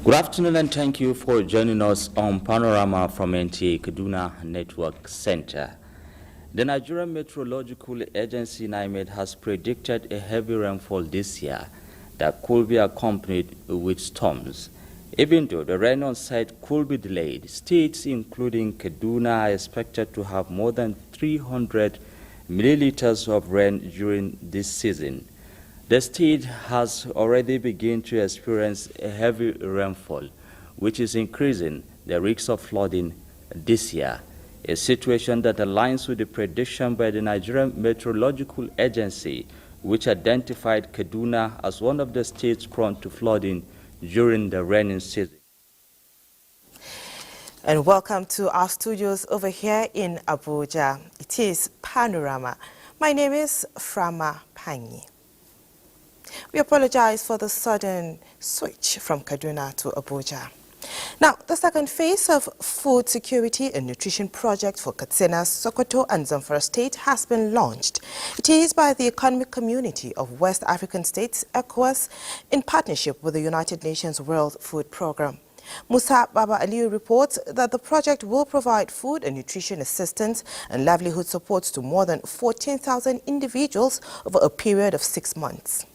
Good afternoon and thank you for joining us on Panorama from NTA Kaduna Network Center. The Nigerian Meteorological Agency NIMET has predicted a heavy rainfall this year that could be accompanied with storms. Even though the rain on site could be delayed, states including Kaduna are expected to have more than 300 milliliters of rain during this season. The state has already begun to experience a heavy rainfall, which is increasing the risk of flooding this year, a situation that aligns with the prediction by the Nigerian Meteorological Agency, which identified Kaduna as one of the states prone to flooding during the rainy season. And welcome to our studios over here in Abuja. It is Panorama. My name is Frama Panyi. We apologize for the sudden switch from Kaduna to Abuja. Now, the second phase of Food Security and Nutrition Project for Katsina, Sokoto and Zamfara State has been launched. It is by the Economic Community of West African States, ECOWAS, in partnership with the United Nations World Food Programme. Musa Baba Aliyu reports that the project will provide food and nutrition assistance and livelihood supports to more than 14,000 individuals over a period of 6 months.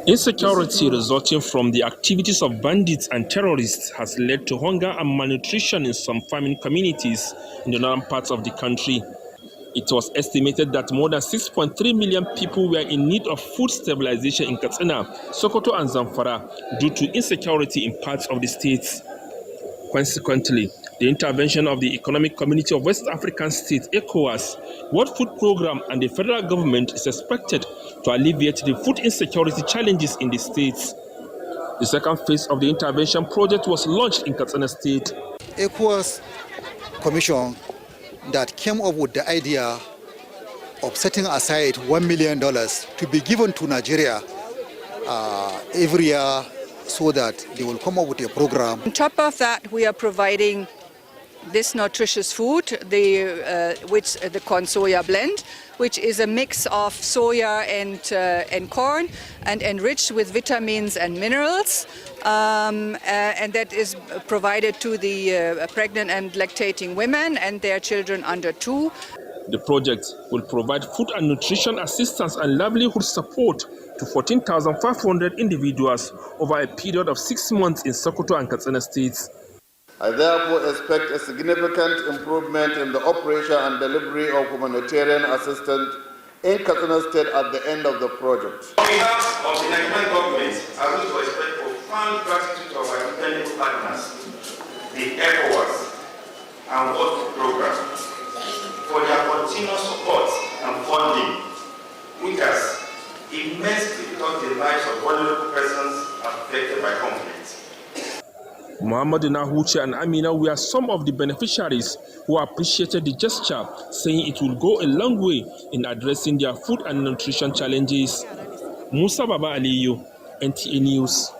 Insecurity resulting from the activities of bandits and terrorists has led to hunger and malnutrition in some farming communities in the northern parts of the country. It was estimated that more than 6.3 million people were in need of food stabilization in Katsina, Sokoto and Zamfara due to insecurity in parts of the states. Consequently, the intervention of the Economic Community of West African States, ECOWAS, World Food Programme and the federal government is expected to alleviate the food insecurity challenges in the states. The second phase of the intervention project was launched in Katsina State. ECOWAS Commission that came up with the idea of setting aside $1 million to be given to Nigeria every year so that they will come up with a program. On top of that, we are providing this nutritious food, the corn soya blend, which is a mix of soya and corn and enriched with vitamins and minerals. And that is provided to the pregnant and lactating women and their children under 2. The project will provide food and nutrition assistance and livelihood support to 14,500 individuals over a period of 6 months in Sokoto and Katsina states. I therefore expect a significant improvement in the operation and delivery of humanitarian assistance in Katsina State at the end of the project. On behalf of the Nigerian government, I wish to express profound gratitude to our independent partners, the ECOWAS and World Food Programme, for their continuous support and funding, which has immensely touched the lives of vulnerable persons affected by conflict. Muhammad Nahuchi and Amina were some of the beneficiaries who appreciated the gesture, saying it will go a long way in addressing their food and nutrition challenges. Musa Baba Aliyu, NTA News.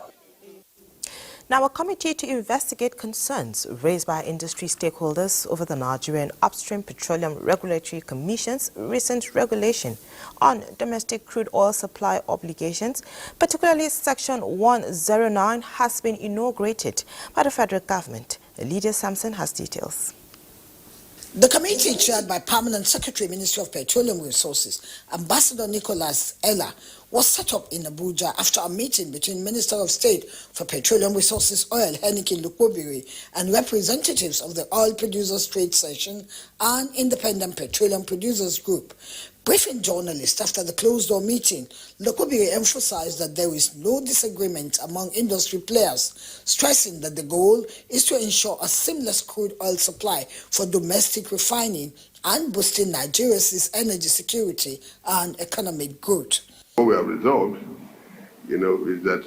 Now, a committee to investigate concerns raised by industry stakeholders over the Nigerian Upstream Petroleum Regulatory Commission's recent regulation on domestic crude oil supply obligations, particularly Section 109, has been inaugurated by the federal government. Lydia Sampson has details. The committee, chaired by Permanent Secretary, Ministry of Petroleum Resources, Ambassador Nicholas Ella, was set up in Abuja after a meeting between Minister of State for Petroleum Resources Oil, Henneke Lukobiri, and representatives of the Oil Producers Trade Session and Independent Petroleum Producers Group. Briefing journalists after the closed-door meeting, Lukobiri emphasized that there is no disagreement among industry players, stressing that the goal is to ensure a seamless crude oil supply for domestic refining and boosting Nigeria's energy security and economic growth. What we have resolved, is that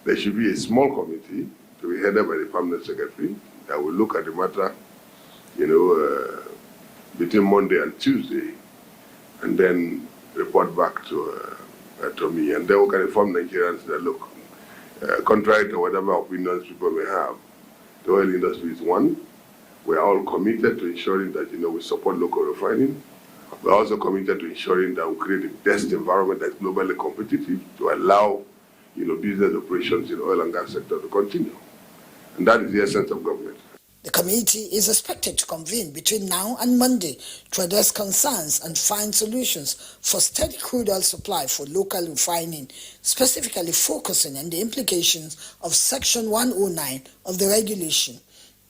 there should be a small committee to be headed by the Permanent Secretary that will look at the matter, between Monday and Tuesday, and then report back to me, and then we can inform Nigerians that, look, contrary to whatever opinions people may have, the oil industry is one. We are all committed to ensuring that, we support local refining. We're also committed to ensuring that we create the best environment that's globally competitive to allow, business operations in oil and gas sector to continue. And that is the essence of government. The committee is expected to convene between now and Monday to address concerns and find solutions for steady crude oil supply for local refining, specifically focusing on the implications of Section 109 of the regulation.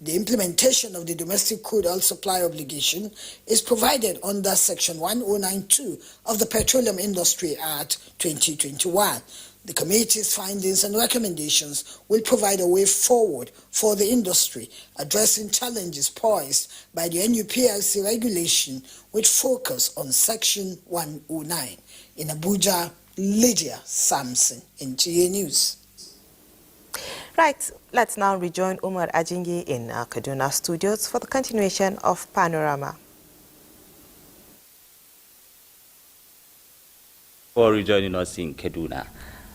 The implementation of the domestic crude oil supply obligation is provided under Section 1092 of the Petroleum Industry Act 2021. The committee's findings and recommendations will provide a way forward for the industry, addressing challenges posed by the NUPLC regulation with focus on Section 109. In Abuja, Lydia Samson, NTA News. Right, let's now rejoin Umar Ajingi in our Kaduna studios for the continuation of Panorama. For rejoining us in Kaduna.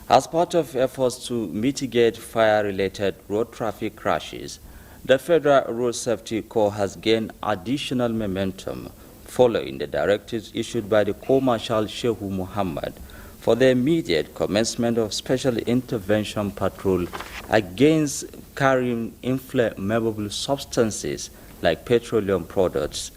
As part of efforts to mitigate fire-related road traffic crashes, the Federal Road Safety Corps has gained additional momentum following the directives issued by the Co-Marshal Shehu Muhammad for the immediate commencement of special intervention patrol against carrying inflammable substances like petroleum products.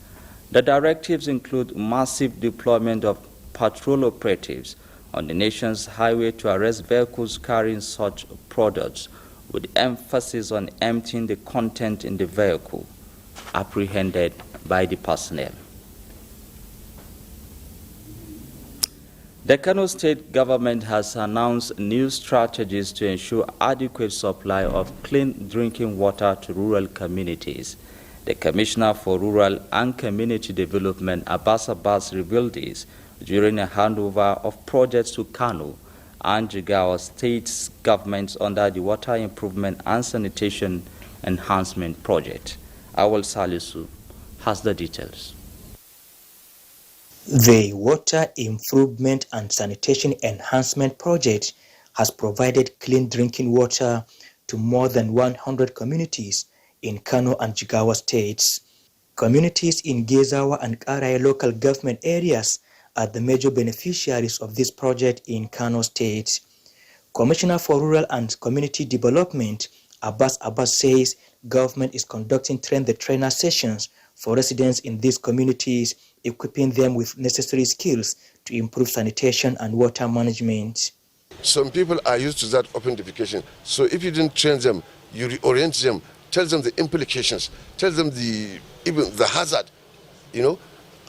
The directives include massive deployment of patrol operatives on the nation's highway to arrest vehicles carrying such products, with emphasis on emptying the content in the vehicle apprehended by the personnel. The Kano State government has announced new strategies to ensure adequate supply of clean drinking water to rural communities. The Commissioner for Rural and Community Development, Abbas revealed this during a handover of projects to Kano and Jigawa states governments under the Water Improvement and Sanitation Enhancement Project. Awal Salisu has the details. The Water Improvement and Sanitation Enhancement Project has provided clean drinking water to more than 100 communities in Kano and Jigawa states. Communities in Gezawa and Karai local government areas are the major beneficiaries of this project in Kano State. Commissioner for Rural and Community Development, Abbas says government is conducting train-the-trainer sessions for residents in these communities, equipping them with necessary skills to improve sanitation and water management. Some people are used to that open defecation. So if you didn't train them, you reorient them, tell them the implications, tell them even the hazard,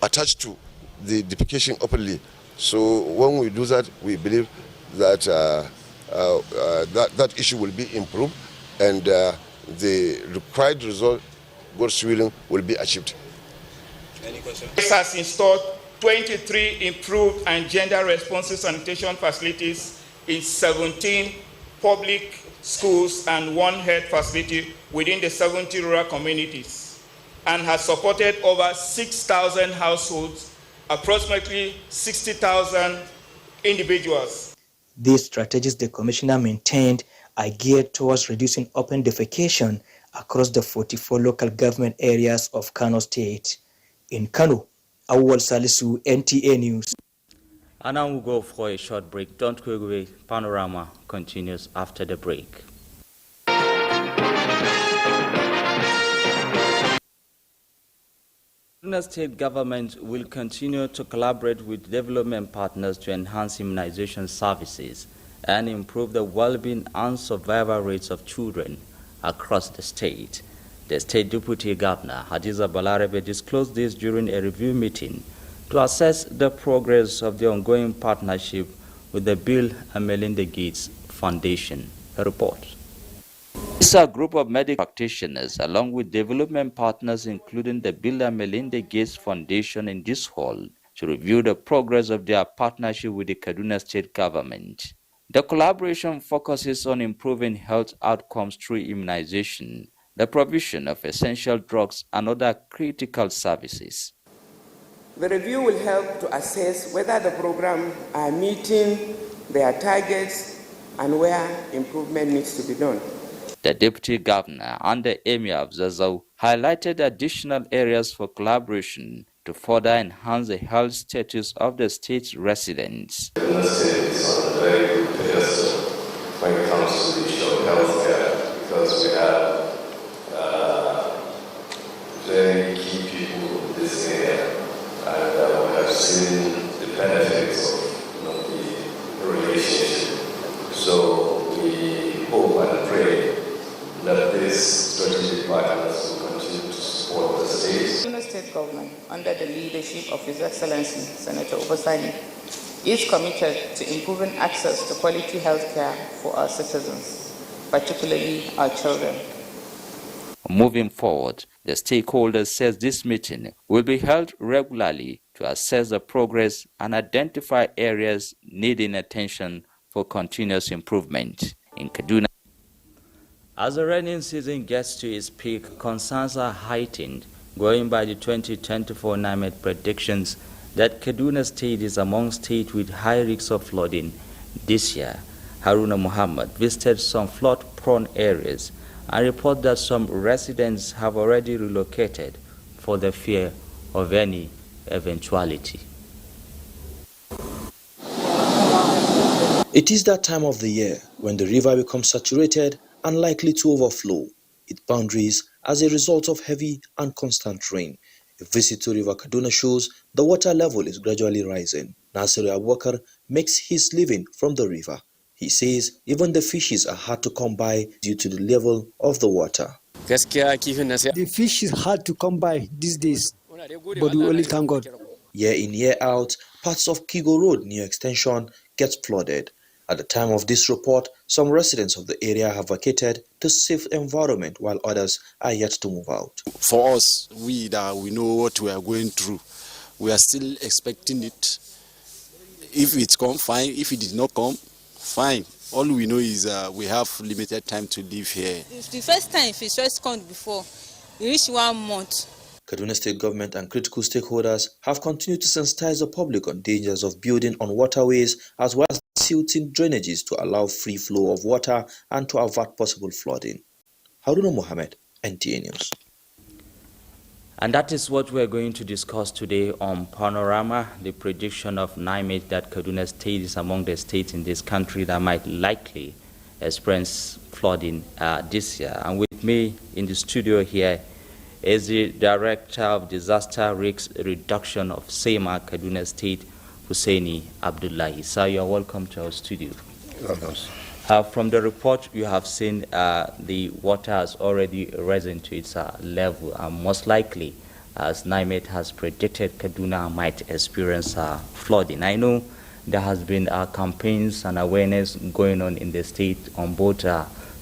attached to the defecation openly. So when we do that, we believe that that issue will be improved and the required result, God's willing, will be achieved. Any questions? This has installed 23 improved and gender-responsive sanitation facilities in 17 public schools and 1 health facility within the 70 rural communities, and has supported over 6,000 households, approximately 60,000 individuals. These strategies the Commissioner maintained are geared towards reducing open defecation across the 44 local government areas of Kano State. In Kano, Awal Salisu, NTA News. And now we'll go for a short break. Don't go away. Panorama continues after the break. The state government will continue to collaborate with development partners to enhance immunization services and improve the well-being and survival rates of children across the state. The State Deputy Governor, Hadiza Balarebe, disclosed this during a review meeting to assess the progress of the ongoing partnership with the Bill and Melinda Gates Foundation. A report. It's a group of medical practitioners along with development partners including the Bill and Melinda Gates Foundation in this hall to review the progress of their partnership with the Kaduna State government. The collaboration focuses on improving health outcomes through immunization, the provision of essential drugs and other critical services. The review will help to assess whether the program are meeting their targets and where improvement needs to be done. The Deputy Governor and the Emir of Zazzau highlighted additional areas for collaboration to further enhance the health status of the state's residents. The state is on a very good pedestal when it comes to the issue of healthcare, because we have very key people in this area, and we have seen the benefits of the relationship. So we hope and pray that these strategic partners will continue to support the state. The state government, under the leadership of His Excellency Senator Obasani, is committed to improving access to quality health care for our citizens, particularly our children. Moving forward, the stakeholders says this meeting will be held regularly to assess the progress and identify areas needing attention for continuous improvement in Kaduna. As the rainy season gets to its peak, concerns are heightened, going by the 2024 NIMET predictions that Kaduna State is among states with high risks of flooding this year. Haruna Muhammad visited some flood-prone areas and reported that some residents have already relocated for the fear of any eventuality. It is that time of the year when the river becomes saturated and likely to overflow its boundaries as a result of heavy and constant rain. A visit to River Kaduna shows the water level is gradually rising. Nasiru Abubakar makes his living from the river. He says even the fishes are hard to come by due to the level of the water. The fish is hard to come by these days, but we only thank God. Year in, year out, parts of Kigo Road near Extension gets flooded. At the time of this report, some residents of the area have vacated to safe environment while others are yet to move out. For us, we know what we are going through. We are still expecting it. If it comes, fine. If it did not come, fine. All we know is we have limited time to live here. It's the first time if it's just come before, it reached 1 month. Kaduna State government and critical stakeholders have continued to sensitize the public on dangers of building on waterways as well as silting drainages to allow free flow of water and to avert possible flooding. Haruna Mohammed, NTA News. And that is what we're going to discuss today on Panorama, the prediction of NIMET that Kaduna State is among the states in this country that might likely experience flooding this year. And with me in the studio here is the Director of Disaster Risk Reduction of SEMA Kaduna State, Hussaini Abdullahi. Sir, you are welcome to our studio. Welcome. From the report, you have seen the water has already risen to its level, and most likely, as NIMET has predicted, Kaduna might experience flooding. I know there has been campaigns and awareness going on in the state on both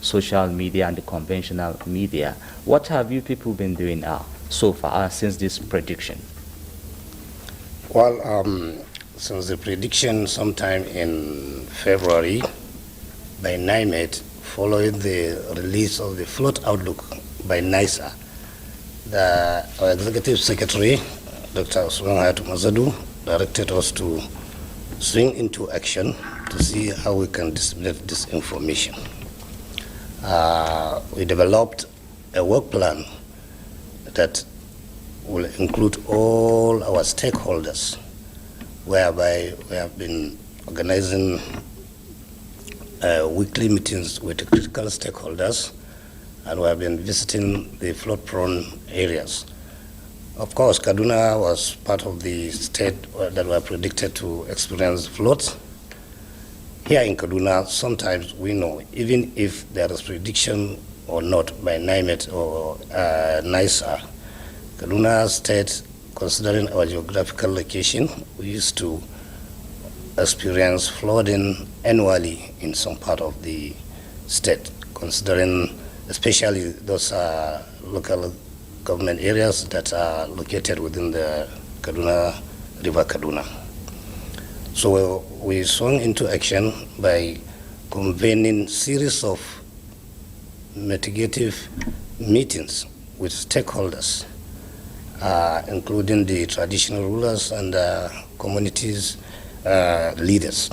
social media and the conventional media. What have you people been doing so far since this prediction? Well, since the prediction sometime in February by NIMET, following the release of the flood outlook by NISA, our Executive Secretary, Dr. Usman Hayatu Mazadu, directed us to swing into action to see how we can disseminate this information. We developed a work plan that will include all our stakeholders, whereby we have been organizing weekly meetings with the critical stakeholders, and we have been visiting the flood-prone areas. Of course, Kaduna was part of the state that were predicted to experience floods. Here in Kaduna, sometimes we know, even if there is prediction or not by NIMET or NISA, Kaduna State, considering our geographical location, we used to experience flooding annually in some part of the state, considering especially those local government areas that are located within the River Kaduna. So we swung into action by convening series of mitigative meetings with stakeholders, including the traditional rulers and communities leaders.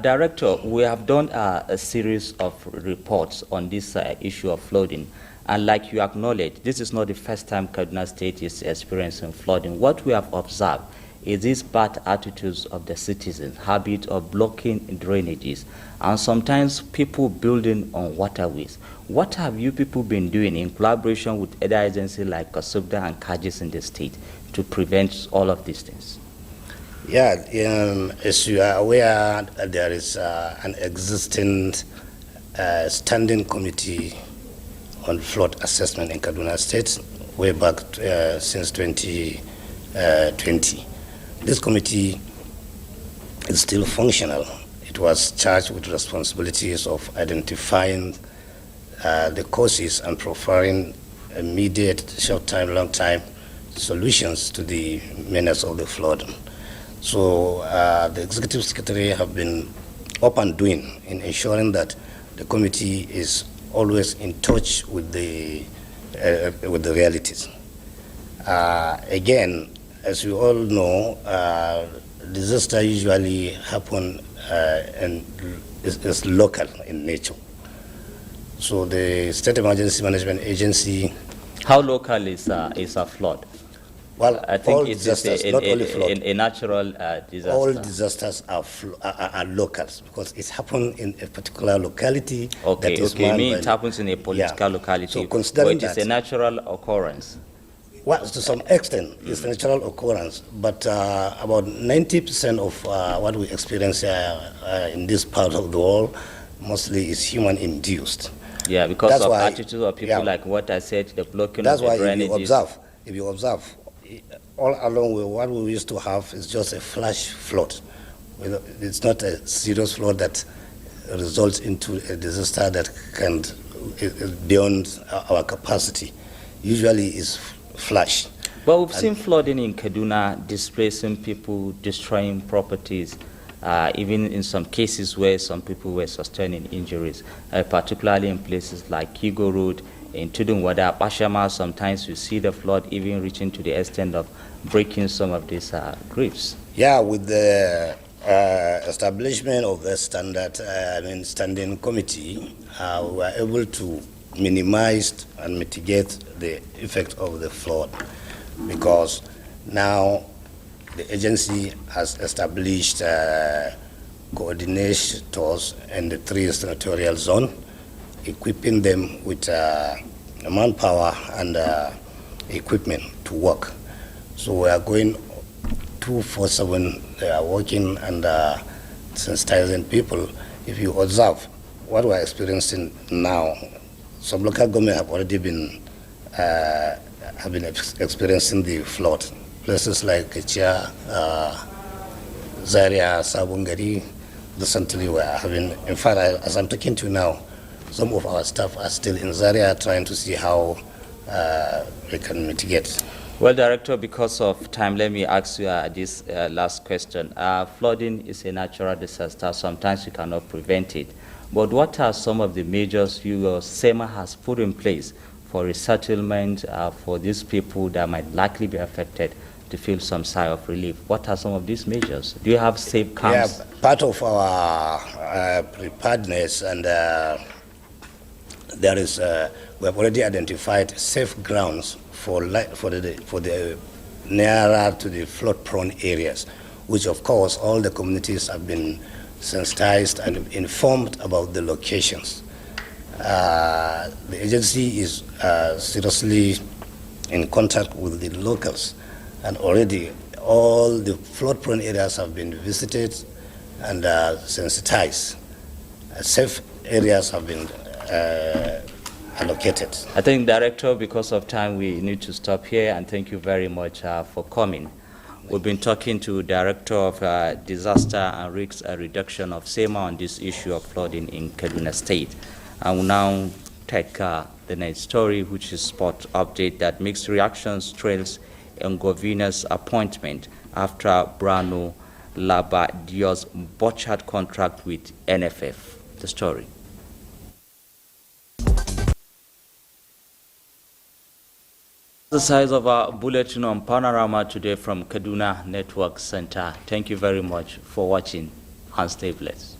Director, we have done a series of reports on this issue of flooding, and like you acknowledged, this is not the first time Kaduna State is experiencing flooding. What we have observed is these bad attitudes of the citizens, habit of blocking drainages, and sometimes people building on waterways. What have you people been doing in collaboration with other agencies like Kasubda and Kajis in the state to prevent all of these things? Yeah, as you are aware, there is an existing standing committee on flood assessment in Kaduna State way back since 2020. This committee is still functional. It was charged with responsibilities of identifying the causes and providing immediate, short-time, long-time solutions to the menace of the flood. So the executive secretary have been up and doing in ensuring that the committee is always in touch with the realities. Again, as you all know, disaster usually happen and is local in nature. So the State Emergency Management Agency. How local is a flood? Well, I think all it's disasters, not only flood. a natural disaster. All disasters are locals because it's happened in a particular locality. Okay, that is it happens in a political locality. So considering but it's a natural occurrence. Well, to some extent, it's a natural occurrence, but about 90% of what we experience in this part of the world mostly is human-induced. Yeah, because of attitude of people like what I said, the blocking of the drainages. That's why if you observe, all along what we used to have is just a flash flood. It's not a serious flood that results into a disaster that can beyond our capacity. Usually it's flash. But we've seen flooding in Kaduna, displacing people, destroying properties, even in some cases where some people were sustaining injuries, particularly in places like Kigo Road, in Tudunwada, Pashama. Sometimes you see the flood even reaching to the extent of breaking some of these grips. Yeah, with the establishment of the standing committee, we were able to minimize and mitigate the effect of the flood, because now the agency has established coordinators in the 3 senatorial zone, equipping them with manpower and equipment to work. So we are going 24/7. They are working and sensitizing people. If you observe what we are experiencing now, some local government have already been experiencing the flood. Places like Kechia, Zaria, Sabungari, recently we are having. In fact, as I'm talking to you now, some of our staff are still in Zaria trying to see how we can mitigate. Well, Director, because of time, let me ask you this last question. Flooding is a natural disaster. Sometimes you cannot prevent it. But what are some of the measures SEMA has put in place for resettlement for these people that might likely be affected to feel some sigh of relief? What are some of these measures? Do you have safe camps? Yeah, part of our preparedness, and there is we have already identified safe grounds for the nearer to the flood-prone areas, which of course all the communities have been sensitized and informed about the locations. The agency is seriously in contact with the locals, and already all the flood-prone areas have been visited and sensitized. Safe areas have been allocated. I think, Director, because of time, we need to stop here, and thank you very much for coming. We've been talking to Director of Disaster and Risk Reduction of SEMA on this issue of flooding in Kaduna State. I will now take the next story, which is sport update that mixed reactions trails Govina's appointment after Brano Labadio's botched contract with NFF. The story. The size of our bulletin on Panorama today from Kaduna Network Center. Thank you very much for watching, and stay blessed.